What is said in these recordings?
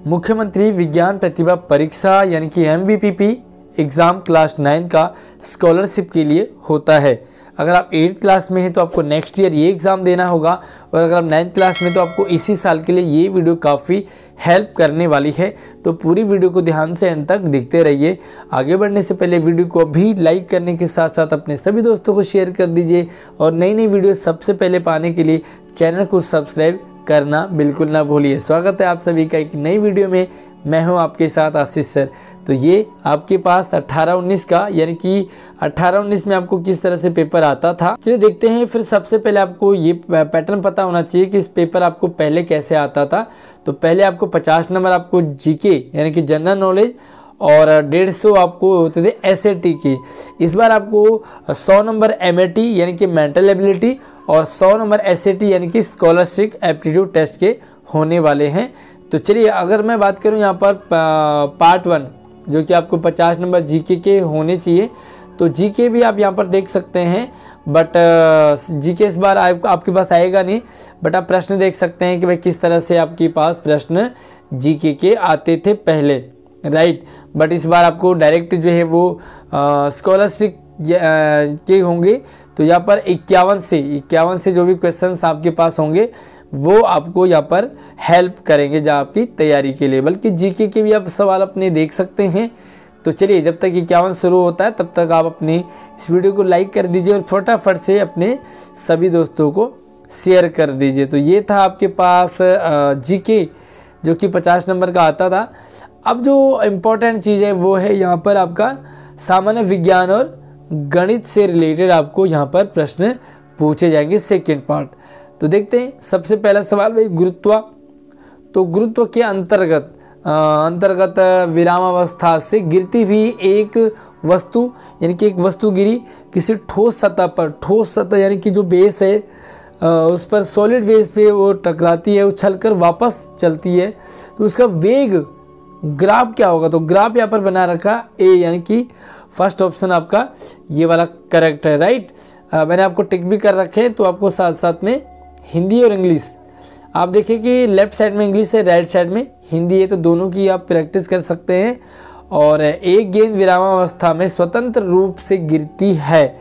मुख्यमंत्री विज्ञान प्रतिभा परीक्षा यानी कि MVPP एग्ज़ाम क्लास 9 का स्कॉलरशिप के लिए होता है। अगर आप 8th क्लास में हैं तो आपको नेक्स्ट ईयर ये एग्ज़ाम देना होगा, और अगर आप 9th क्लास में तो आपको इसी साल के लिए ये वीडियो काफ़ी हेल्प करने वाली है। तो पूरी वीडियो को ध्यान से अंत तक देखते रहिए। आगे बढ़ने से पहले वीडियो को अभी लाइक करने के साथ साथ अपने सभी दोस्तों को शेयर कर दीजिए, और नई नई वीडियो सबसे पहले पाने के लिए चैनल को सब्सक्राइब करना बिल्कुल ना भूलिए। स्वागत है आप सभी का एक नई वीडियो में। मैं हूं आपके साथ आशीष सर। तो ये आपके पास 18-19 का यानी कि 18-19 में आपको किस तरह से पेपर आता था, चलिए देखते हैं। फिर सबसे पहले आपको ये पैटर्न पता होना चाहिए कि इस पेपर आपको पहले कैसे आता था। तो पहले आपको 50 नंबर आपको जीके यानी कि जनरल नॉलेज और 150 आपको होते थे SAT के। इस बार आपको 100 नंबर MAT यानी कि मेंटल एबिलिटी और 100 नंबर SAT यानी कि स्कॉलरशिप एप्टीट्यूड टेस्ट के होने वाले हैं। तो चलिए अगर मैं बात करूं यहाँ पर पार्ट 1 जो कि आपको 50 नंबर जीके के होने चाहिए, तो जीके भी आप यहाँ पर देख सकते हैं, बट जीके इस बार आपके पास आएगा नहीं, बट आप प्रश्न देख सकते हैं कि भाई किस तरह से आपके पास प्रश्न जीके के आते थे पहले, राइट। बट इस बार आपको डायरेक्ट जो है वो स्कॉलरशिप के होंगे। तो यहाँ पर 51 से जो भी क्वेश्चंस आपके पास होंगे वो आपको यहाँ पर हेल्प करेंगे जहाँ आपकी तैयारी के लिए, बल्कि जीके के भी आप सवाल अपने देख सकते हैं। तो चलिए जब तक 51 शुरू होता है तब तक आप अपनी इस वीडियो को लाइक कर दीजिए और फटाफट से अपने सभी दोस्तों को शेयर कर दीजिए। तो ये था आपके पास जीके जो कि 50 नंबर का आता था। अब जो इम्पोर्टेंट चीज़ है वो है यहाँ पर आपका सामान्य विज्ञान और गणित से रिलेटेड आपको यहाँ पर प्रश्न पूछे जाएंगे, सेकेंड पार्ट। तो देखते हैं सबसे पहला सवाल भाई गुरुत्व। तो गुरुत्व के अंतर्गत विरामावस्था से गिरती हुई एक वस्तु यानी कि एक वस्तु गिरी किसी ठोस सतह पर, ठोस सतह यानी कि जो बेस है उस पर सॉलिड बेस पे वो टकराती है, उछलकर वापस चलती है, तो उसका वेग ग्राफ क्या होगा। तो ग्राफ यहाँ पर बना रखा ए यानी कि फर्स्ट ऑप्शन आपका ये वाला करेक्ट है, राइट। मैंने आपको टिक भी कर रखे हैं, तो आपको साथ साथ में हिंदी और इंग्लिश आप देखिए कि लेफ्ट साइड में इंग्लिश है, राइट साइड में हिंदी है, तो दोनों की आप प्रैक्टिस कर सकते हैं। और एक गेंद विरामावस्था में स्वतंत्र रूप से गिरती है,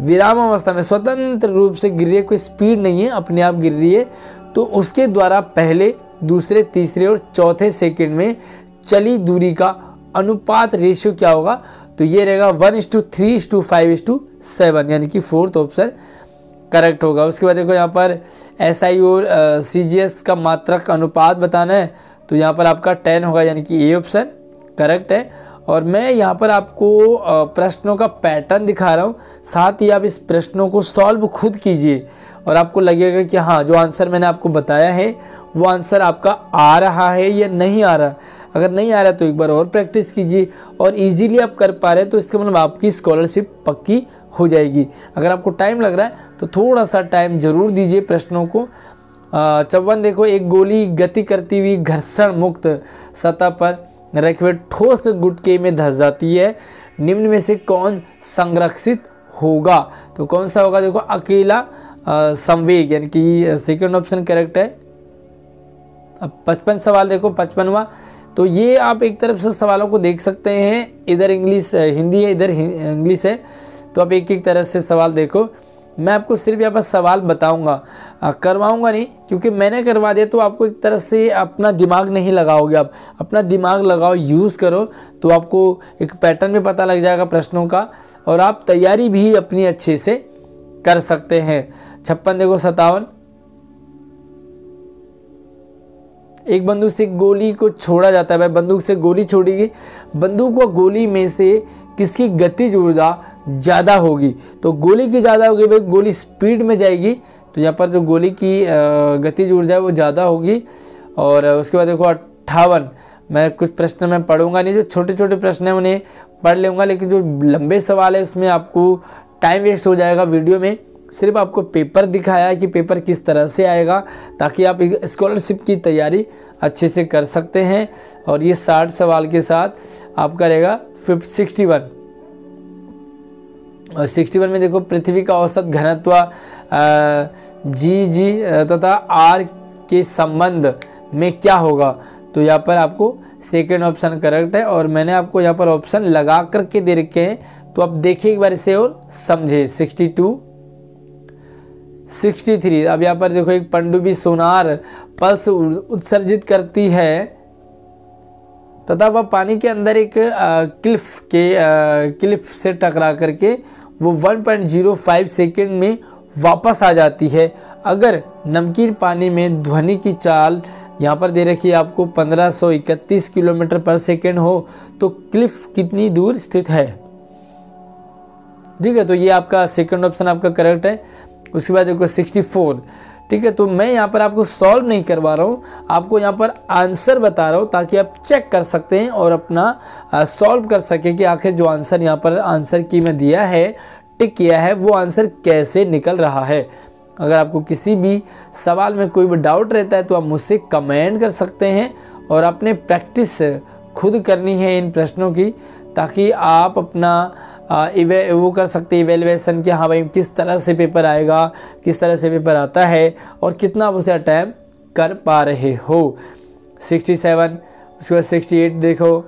विरामावस्था में स्वतंत्र रूप से गिर रही है, कोई स्पीड नहीं है, अपने आप गिर रही है, तो उसके द्वारा पहले, दूसरे, तीसरे और चौथे सेकंड में चली दूरी का अनुपात रेशियो क्या होगा। तो ये रहेगा 1:3:5:7 यानी कि फोर्थ ऑप्शन करेक्ट होगा। उसके बाद देखो यहाँ पर SI और CGS का मात्रक अनुपात बताना है, तो यहाँ पर आपका 10 होगा यानी कि ए ऑप्शन करेक्ट है। और मैं यहाँ पर आपको प्रश्नों का पैटर्न दिखा रहा हूँ, साथ ही आप इस प्रश्नों को सॉल्व खुद कीजिए और आपको लगेगा कि हाँ जो आंसर मैंने आपको बताया है वो आंसर आपका आ रहा है या नहीं आ रहा। अगर नहीं आ रहा तो एक बार और प्रैक्टिस कीजिए, और इजीली आप कर पा रहे हैं तो इसका मतलब आपकी स्कॉलरशिप पक्की हो जाएगी। अगर आपको टाइम लग रहा है तो थोड़ा सा टाइम जरूर दीजिए प्रश्नों को। 54 देखो, एक गोली गति करती हुई घर्षण मुक्त सतह पर रखे हुए ठोस गुटके में धंस जाती है, निम्न में से कौन संरक्षित होगा। तो कौन सा होगा, देखो अकेला संवेग यानी कि सेकंड ऑप्शन करेक्ट है। अब 55 सवाल देखो, 55वां, तो ये आप एक तरफ से सवालों को देख सकते हैं, इधर इंग्लिश हिंदी है, इधर इंग्लिश है, तो आप एक एक तरह से सवाल देखो। मैं आपको सिर्फ यहाँ पर सवाल बताऊंगा, करवाऊंगा नहीं, क्योंकि मैंने करवा दिया तो आपको एक तरह से अपना दिमाग नहीं लगाओगे। आप अपना दिमाग लगाओ, यूज़ करो, तो आपको एक पैटर्न में पता लग जाएगा प्रश्नों का, और आप तैयारी भी अपनी अच्छे से कर सकते हैं। 56 देखो, 57, एक बंदूक से गोली को छोड़ा जाता है, भाई बंदूक से गोली छोड़ी गई, बंदूक व गोली में से किसकी गतिज ऊर्जा ज़्यादा होगी। तो गोली की ज़्यादा होगी, भाई गोली स्पीड में जाएगी, तो यहाँ पर जो गोली की गतिज ऊर्जा है वो ज़्यादा होगी। और उसके बाद देखो 58, मैं कुछ प्रश्न में पढ़ूंगा नहीं, जो छोटे छोटे प्रश्न हैं उन्हें पढ़ लूँगा, लेकिन जो लंबे सवाल है उसमें आपको टाइम वेस्ट हो जाएगा वीडियो में। सिर्फ आपको पेपर दिखाया है कि पेपर किस तरह से आएगा, ताकि आप स्कॉलरशिप की तैयारी अच्छे से कर सकते हैं। और ये 60 सवाल के साथ आपका रहेगा 61। और 61 में देखो, पृथ्वी का औसत घनत्व G तथा R के संबंध में क्या होगा। तो तो यहाँ पर आपको सेकेंड ऑप्शन करेक्ट है। और मैंने आपको यहाँ पर ऑप्शन लगा करके दे रखे हैं, तो अब देखिए एक बार इसे और समझे। 62, 63। अब यहाँ पर देखो एक पनडुब्बी सोनार पल्स उत्सर्जित करती है तथा वह पानी के अंदर एक क्लिफ से टकरा करके वो 1.05 सेकेंड में वापस आ जाती है। अगर नमकीन पानी में ध्वनि की चाल यहाँ पर दे रखी है आपको 1531 किलोमीटर पर सेकेंड हो तो क्लिफ कितनी दूर स्थित है। ठीक है, तो ये आपका सेकंड ऑप्शन आपका करेक्ट है। उसके बाद देखो 64। ठीक है, तो मैं यहाँ पर आपको सॉल्व नहीं करवा रहा हूँ, आपको यहाँ पर आंसर बता रहा हूँ ताकि आप चेक कर सकते हैं और अपना सॉल्व कर सके कि आखिर जो आंसर यहाँ पर आंसर की मैं दिया है, टिक किया है, वो आंसर कैसे निकल रहा है। अगर आपको किसी भी सवाल में कोई भी डाउट रहता है तो आप मुझसे कमेंट कर सकते हैं और अपने प्रैक्टिस खुद करनी है इन प्रश्नों की, ताकि आप अपना वो कर सकते हैं इवेल्युएशन कि हाँ भाई किस तरह से पेपर आएगा, किस तरह से पेपर आता है और कितना आप उसे अटैम्प्ट कर पा रहे हो। 67, उसके बाद 68 देखो,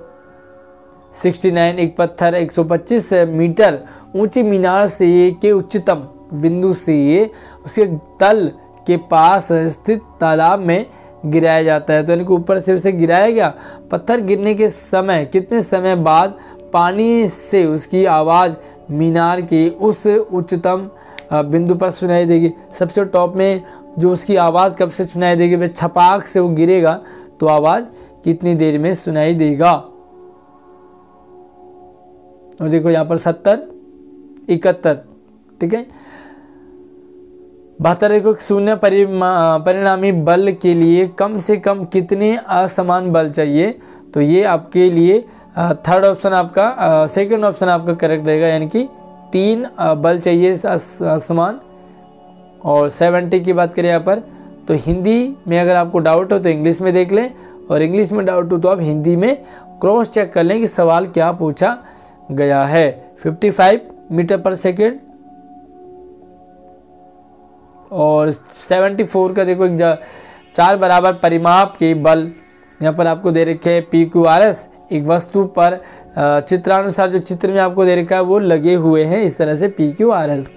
69 एक पत्थर 125 मीटर ऊंची मीनार से के उच्चतम बिंदु से उसके तल के पास स्थित तालाब में गिराया जाता है। तो यानी कि ऊपर से उसे गिराया गया, पत्थर गिरने के समय कितने समय बाद पानी से उसकी आवाज़ मीनार के उस उच्चतम बिंदु पर सुनाई देगी। सबसे टॉप में जो उसकी आवाज़ कब से सुनाई देगी, वह छपाक से वो गिरेगा तो आवाज़ कितनी देर में सुनाई देगा। और देखो यहाँ पर 70, 71। ठीक है, 72 देखो शून्य परिणामी बल के लिए कम से कम कितने असमान बल चाहिए। तो ये आपके लिए थर्ड ऑप्शन आपका सेकंड ऑप्शन आपका करेक्ट रहेगा, यानी कि 3 बल चाहिए समान। और 70 की बात करें यहाँ पर, तो हिंदी में अगर आपको डाउट हो तो इंग्लिश में देख लें, और इंग्लिश में डाउट हो तो आप हिंदी में क्रॉस चेक कर लें कि सवाल क्या पूछा गया है। 55 मीटर पर सेकेंड। और 74 का देखो एक 4 बराबर परिमाप के बल यहाँ पर आपको दे रखे हैं PQRS। एक वस्तु पर चित्रानुसार जो चित्र में आपको दे रखा है वो लगे हुए हैं इस तरह से PQRS।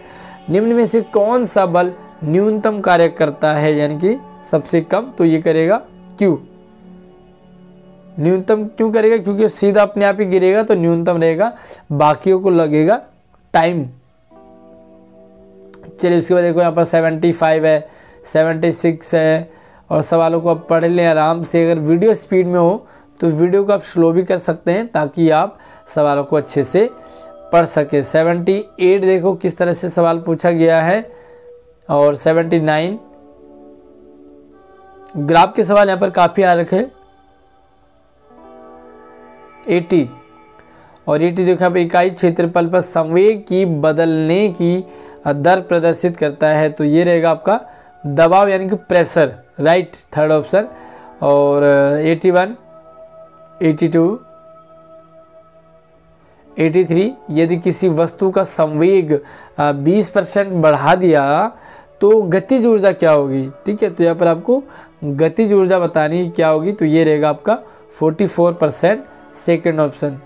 निम्न में से कौन सा बल न्यूनतम कार्य करता है, यानी कि सबसे कम, तो ये करेगा Q। न्यूनतम क्यों करेगा, क्योंकि सीधा अपने आप ही गिरेगा तो न्यूनतम रहेगा, बाकियों को लगेगा टाइम। चलिए उसके बाद देखो यहाँ पर 75 है, 76 है। और सवालों को आप पढ़ लें आराम से। अगर वीडियो स्पीड में हो तो वीडियो को आप स्लो भी कर सकते हैं ताकि आप सवालों को अच्छे से पढ़ सके। 78 देखो किस तरह से सवाल पूछा गया है। और 79 ग्राफ के सवाल यहाँ पर काफ़ी आ रखे। 80 और 80 देखो यहाँ पर इकाई क्षेत्रफल पर संवेग की बदलने की दर प्रदर्शित करता है। तो ये रहेगा आपका दबाव यानी कि प्रेशर, राइट, थर्ड ऑप्शन। और 81, 82, 83 यदि किसी वस्तु का संवेग 20% बढ़ा दिया तो गतिज ऊर्जा क्या होगी। ठीक है, तो यहाँ पर आपको गतिज ऊर्जा बतानी क्या होगी, तो ये रहेगा आपका 44%, सेकेंड ऑप्शन।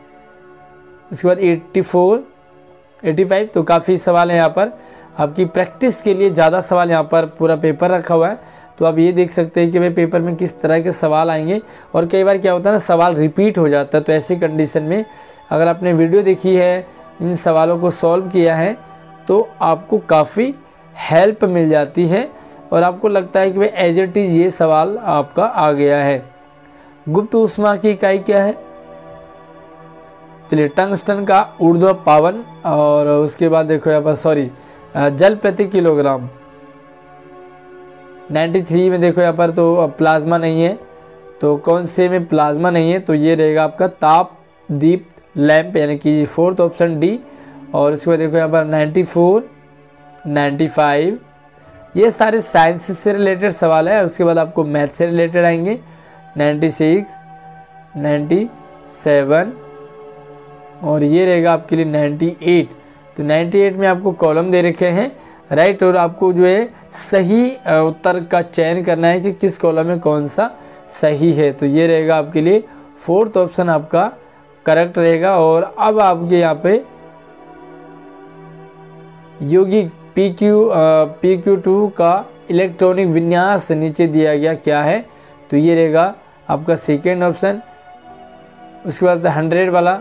उसके बाद 84, 85, तो काफ़ी सवाल हैं यहाँ पर आपकी प्रैक्टिस के लिए। ज़्यादा सवाल यहाँ पर पूरा पेपर रखा हुआ है, तो आप ये देख सकते हैं कि भाई पेपर में किस तरह के सवाल आएंगे। और कई बार क्या होता है ना, सवाल रिपीट हो जाता है, तो ऐसी कंडीशन में अगर आपने वीडियो देखी है, इन सवालों को सॉल्व किया है, तो आपको काफ़ी हेल्प मिल जाती है और आपको लगता है कि भाई एज इट इज़ ये सवाल आपका आ गया है। गुप्त ऊष्मा की इकाई क्या है। चलिए टंगस्टन का ऊर्ध्व पावन। और उसके बाद देखो यहाँ पर जल प्रति किलोग्राम। 93 में देखो यहाँ पर तो प्लाज्मा नहीं है, तो कौन से में प्लाज्मा नहीं है, तो ये रहेगा आपका ताप दीप्त लैंप, यानी कि फोर्थ ऑप्शन डी। और उसके बाद देखो यहाँ पर 94, 95, ये सारे साइंस से रिलेटेड सवाल है। उसके बाद आपको मैथ से रिलेटेड आएंगे। 96, 97 और ये रहेगा आपके लिए 98। तो 98 में आपको कॉलम दे रखे हैं, राइट। और आपको जो है सही उत्तर का चयन करना है कि किस कॉलम में कौन सा सही है। तो ये रहेगा आपके लिए फोर्थ ऑप्शन आपका करेक्ट रहेगा। और अब आपके यहाँ पे यौगिक PQ2 का इलेक्ट्रॉनिक विन्यास नीचे दिया गया क्या है, तो ये रहेगा आपका सेकेंड ऑप्शन। उसके बाद 100 वाला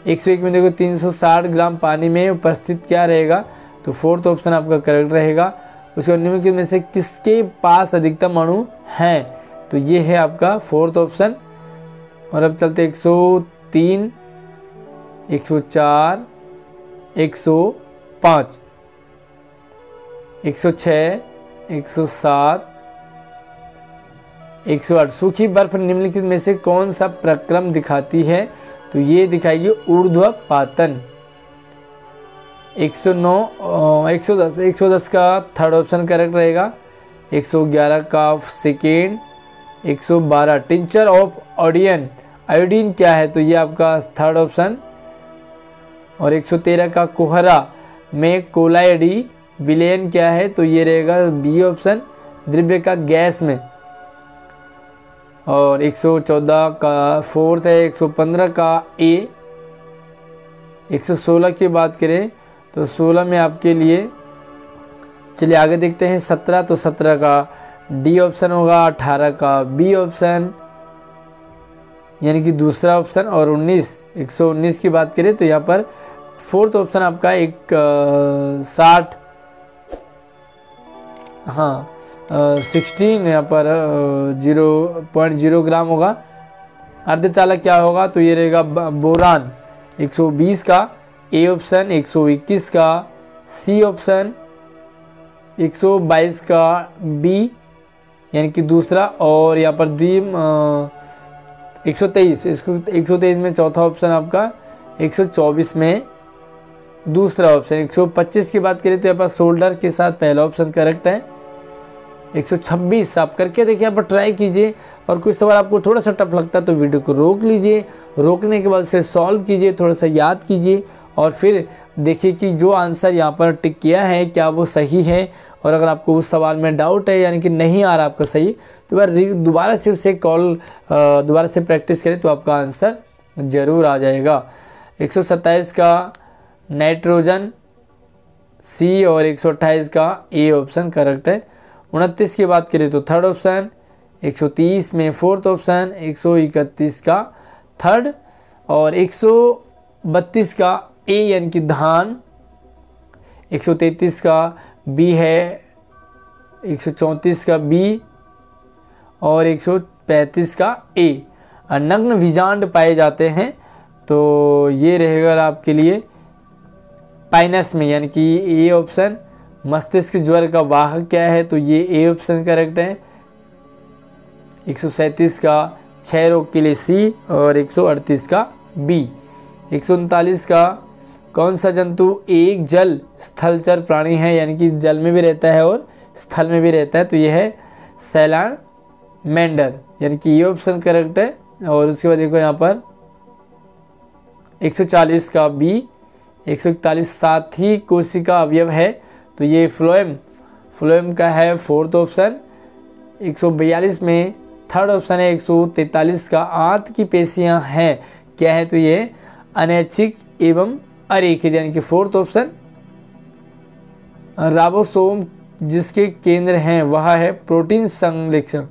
101 में देखो 360 ग्राम पानी में उपस्थित क्या रहेगा, तो फोर्थ ऑप्शन आपका करेक्ट रहेगा। उसके बाद निम्नलिखित में से किसके पास अधिकतम अणु हैं, तो ये है आपका फोर्थ ऑप्शन। और अब चलते 103, 104, 105, 106, 107, 108। सूखी बर्फ निम्नलिखित में से कौन सा प्रक्रम दिखाती है, तो ये दिखाएगी ऊर्ध्वपातन। 109, 110 का थर्ड ऑप्शन करेक्ट रहेगा। 111 का सेकेंड, 112 टिंचर ऑफ आयोडीन क्या है, तो ये आपका थर्ड ऑप्शन। और 113 का कोहरा में कोलाइडी विलयन क्या है, तो ये रहेगा बी ऑप्शन, द्रव्य का गैस में। और 114 का फोर्थ है, 115 का ए। 116 की बात करें तो 16 में आपके लिए, चलिए आगे देखते हैं 17, तो 17 का डी ऑप्शन होगा, 18 का बी ऑप्शन यानी कि दूसरा ऑप्शन। और 119 की बात करें तो यहाँ पर फोर्थ ऑप्शन आपका 60, हाँ 16 यहाँ पर 0.0 ग्राम होगा। अर्धचालक क्या होगा, तो ये रहेगा बोरान। 120 का ए ऑप्शन, 121 का सी ऑप्शन, 122 का बी यानी कि दूसरा। और यहाँ पर 123 में चौथा ऑप्शन आपका, 124 में दूसरा ऑप्शन। 125 की बात करें तो यहाँ पर शोल्डर के साथ पहला ऑप्शन करेक्ट है। 126 आप करके देखिए, यहाँ पर ट्राई कीजिए। और कोई सवाल आपको थोड़ा सा टफ लगता है तो वीडियो को रोक लीजिए, रोकने के बाद उसे सॉल्व कीजिए, थोड़ा सा याद कीजिए और फिर देखिए कि जो आंसर यहाँ पर टिक किया है क्या वो सही है। और अगर आपको उस सवाल में डाउट है यानी कि नहीं आ रहा आपका सही, तो दोबारा से उसे दोबारा से प्रैक्टिस करें तो आपका आंसर ज़रूर आ जाएगा। 127 का नाइट्रोजन सी और 128 का ए ऑप्शन करेक्ट है। 29 की बात करें तो थर्ड ऑप्शन, 130 में फोर्थ ऑप्शन, 131 का थर्ड और 132 का ए यानी कि धान, 133 का बी है, 134 का बी और 135 का ए। नग्न विजांड पाए जाते हैं तो ये रहेगा आपके लिए पाइनस में यानी कि ए ऑप्शन। मस्तिष्क ज्वर का वाहक क्या है, तो ये ए ऑप्शन करेक्ट है। 137 का क्षय रोग के लिए सी और 138 का बी। 139 का कौन सा जंतु एक जल स्थलचर प्राणी है यानी कि जल में भी रहता है और स्थल में भी रहता है, तो ये है सैलामेंडर यानी कि ये ऑप्शन करेक्ट है। और उसके बाद देखो यहाँ पर 140 का बी। 141 साथी कोशिका अवयव है, तो ये फ्लोएम का है फोर्थ ऑप्शन। 142 में थर्ड ऑप्शन है। 143 का आंत की पेशियां हैं क्या है, तो ये अनैच्छिक एवं अरेखित यानी कि फोर्थ ऑप्शन। राइबोसोम जिसके केंद्र हैं वह है प्रोटीन संश्लेषण,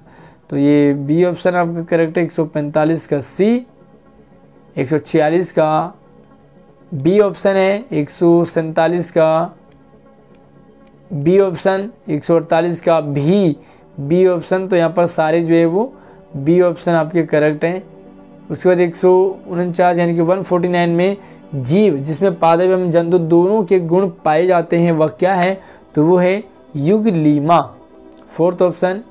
तो ये बी ऑप्शन आपका करेक्ट है। 145 का सी। 146 का बी ऑप्शन है। 147 का बी ऑप्शन। 148 का भी बी ऑप्शन, तो यहाँ पर सारे जो है वो बी ऑप्शन आपके करेक्ट हैं। उसके बाद 149 यानी कि 149 में जीव जिसमें पादप एवं जंतु दोनों के गुण पाए जाते हैं वह क्या है, तो वो है युगलीमा फोर्थ ऑप्शन।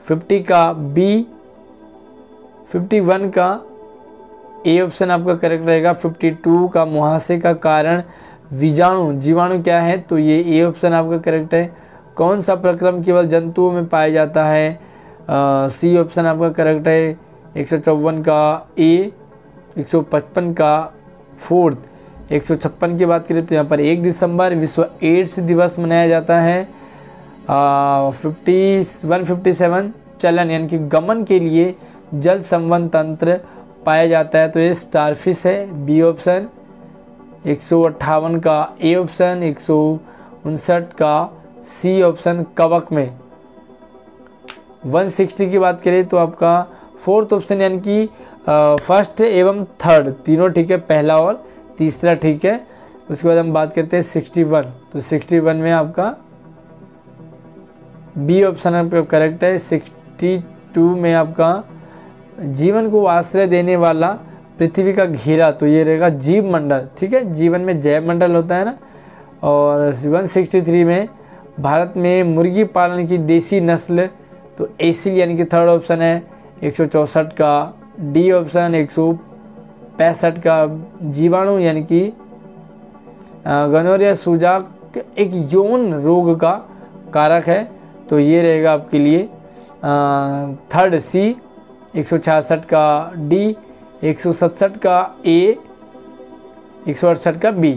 50 का बी। 51 का ए ऑप्शन आपका करेक्ट रहेगा। 52 का मुहासे का कारण जीवाणु क्या है, तो ये ए ऑप्शन आपका करेक्ट है। कौन सा प्रक्रम केवल जंतुओं में पाया जाता है, सी ऑप्शन आपका करेक्ट है। 154 का ए। 155 का फोर्थ। 156 की बात करें तो यहाँ पर 1 दिसंबर विश्व एड्स दिवस मनाया जाता है। 157 चलन यानी कि गमन के लिए जल संवहन तंत्र पाया जाता है, तो ये स्टारफिश है, बी ऑप्शन। 158 का ए ऑप्शन, 159 का सी ऑप्शन कवक में। 160 की बात करें तो आपका फोर्थ ऑप्शन यानी कि फर्स्ट एवं थर्ड तीनों ठीक है, पहला और तीसरा ठीक है। उसके बाद हम बात करते हैं 61, तो 61 में आपका बी ऑप्शन आपका करेक्ट है। 62 में आपका जीवन को आश्रय देने वाला पृथ्वी का घेरा, तो ये रहेगा जीव मंडल, ठीक है, जीवन में जैव मंडल होता है ना। और 163 में भारत में मुर्गी पालन की देसी नस्ल, तो एसिल यानी कि थर्ड ऑप्शन है। 164 का डी ऑप्शन। 165 का जीवाणु यानी कि गनोरिया सूजक एक यौन रोग का कारक है, तो ये रहेगा आपके लिए थर्ड सी। 166 का डी, 167 का ए, 168 का बी।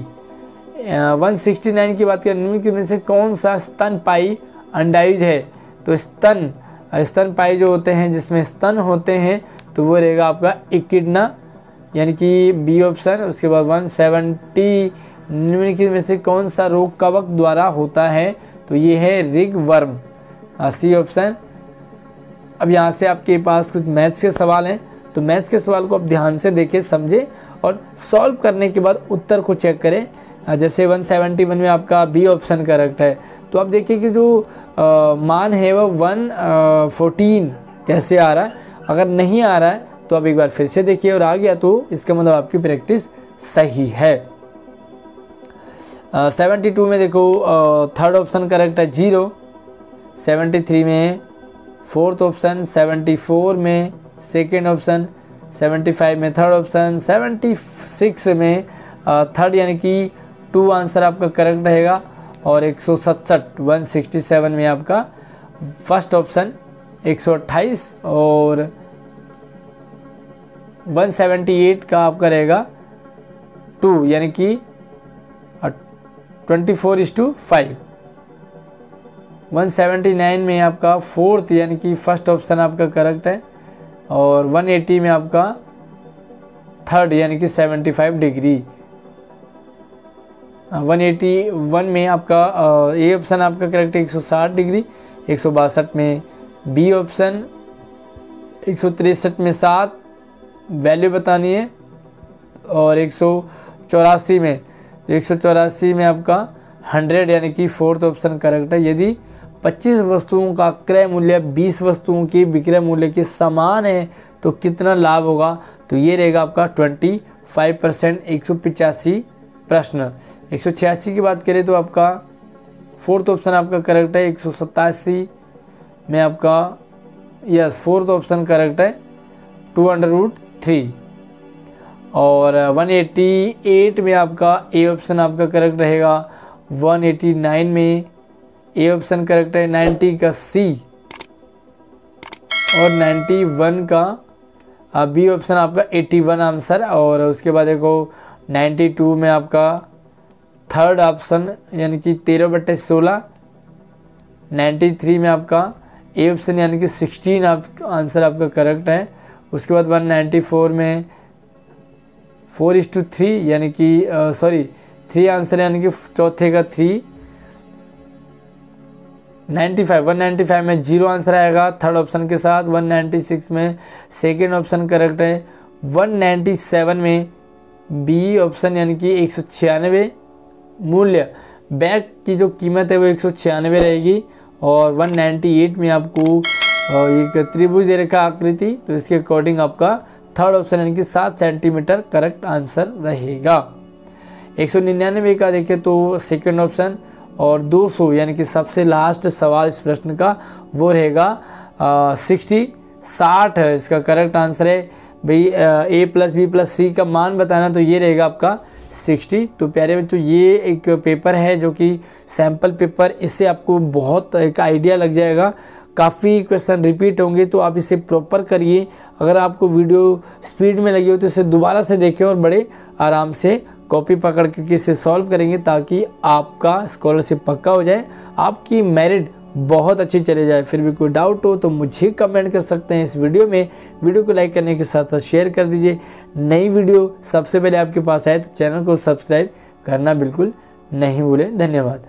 169 की बात करें, निम्नलिखित में से कौन सा स्तनपायी अंडायुज है, तो स्तनपायी जो होते हैं जिसमें स्तन होते हैं, तो वो रहेगा आपका इकिडना यानी कि बी ऑप्शन। उसके बाद 170 निम्नलिखित में से कौन सा रोग कवक द्वारा होता है, तो ये है रिगवर्म, सी ऑप्शन। अब यहाँ से आपके पास कुछ मैथ्स के सवाल हैं, तो मैथ्स के सवाल को आप ध्यान से देखें, समझें और सॉल्व करने के बाद उत्तर को चेक करें। जैसे 171 में आपका बी ऑप्शन करेक्ट है, तो आप देखिए कि जो मान है वो 114 कैसे आ रहा है। अगर नहीं आ रहा है तो आप एक बार फिर से देखिए, और आ गया तो इसका मतलब आपकी प्रैक्टिस सही है। 72 में देखो थर्ड ऑप्शन करेक्ट है 0। 73 में फोर्थ ऑप्शन, 74 में सेकेंड ऑप्शन, 75 में थर्ड ऑप्शन, 76 में थर्ड यानी कि 2 आंसर आपका करेक्ट रहेगा। और 167 में आपका फर्स्ट ऑप्शन 128 और 178 का आपका रहेगा 2 यानी कि 24:5। 179 में आपका फोर्थ यानी कि फर्स्ट ऑप्शन आपका करेक्ट है। और 180 में आपका थर्ड यानी कि 75 डिग्री। 181 में आपका ए ऑप्शन आपका करेक्ट है 160 डिग्री। 162 में बी ऑप्शन। 163 में 7 वैल्यू बतानी है। और 184 में 184 में आपका 100 यानी कि फोर्थ ऑप्शन करेक्ट है। यदि 25 वस्तुओं का क्रय मूल्य 20 वस्तुओं के विक्रय मूल्य के समान है तो कितना लाभ होगा, तो ये रहेगा आपका 25%। 185 प्रश्न। 186 की बात करें तो आपका फोर्थ ऑप्शन आपका करेक्ट है। 187 में आपका यस फोर्थ ऑप्शन करेक्ट है 2√3। और 188 में आपका ए ऑप्शन आपका करेक्ट रहेगा। 189 में ए ऑप्शन करेक्ट है। 90 का सी और 91 का बी ऑप्शन आपका 81 आंसर। और उसके बाद देखो 92 में आपका थर्ड ऑप्शन यानी कि 13/16। 93 में आपका ए ऑप्शन यानी कि 16 आंसर आपका करेक्ट है। उसके बाद 194 में 4:3 यानी कि 3 आंसर यानी कि चौथे का 3। 195 में 0 आंसर आएगा थर्ड ऑप्शन के साथ। 196 में सेकेंड ऑप्शन करेक्ट है। 197 में बी ऑप्शन यानी कि 196 मूल्य बैग की जो कीमत है वो 196 रहेगी। और 198 में आपको एक त्रिभुज दे रखा आकृति, तो इसके अकॉर्डिंग आपका थर्ड ऑप्शन यानी कि 7 सेंटीमीटर करेक्ट आंसर रहेगा। 199 का देखें तो सेकेंड ऑप्शन। और 200 यानी कि सबसे लास्ट सवाल इस प्रश्न का वो रहेगा 60 है इसका करेक्ट आंसर है भाई। a + b + c का मान बताना, तो ये रहेगा आपका 60। तो प्यारे बच्चों ये एक पेपर है जो कि सैम्पल पेपर, इससे आपको बहुत एक आइडिया लग जाएगा। काफ़ी क्वेश्चन रिपीट होंगे तो आप इसे प्रॉपर करिए। अगर आपको वीडियो स्पीड में लगी हो तो इसे दोबारा से देखें और बड़े आराम से कॉपी पकड़ के इसे सॉल्व करेंगे ताकि आपका स्कॉलरशिप पक्का हो जाए, आपकी मेरिट बहुत अच्छी चले जाए। फिर भी कोई डाउट हो तो मुझे कमेंट कर सकते हैं इस वीडियो में। वीडियो को लाइक करने के साथ साथ शेयर कर दीजिए। नई वीडियो सबसे पहले आपके पास आए तो चैनल को सब्सक्राइब करना बिल्कुल नहीं भूलें। धन्यवाद।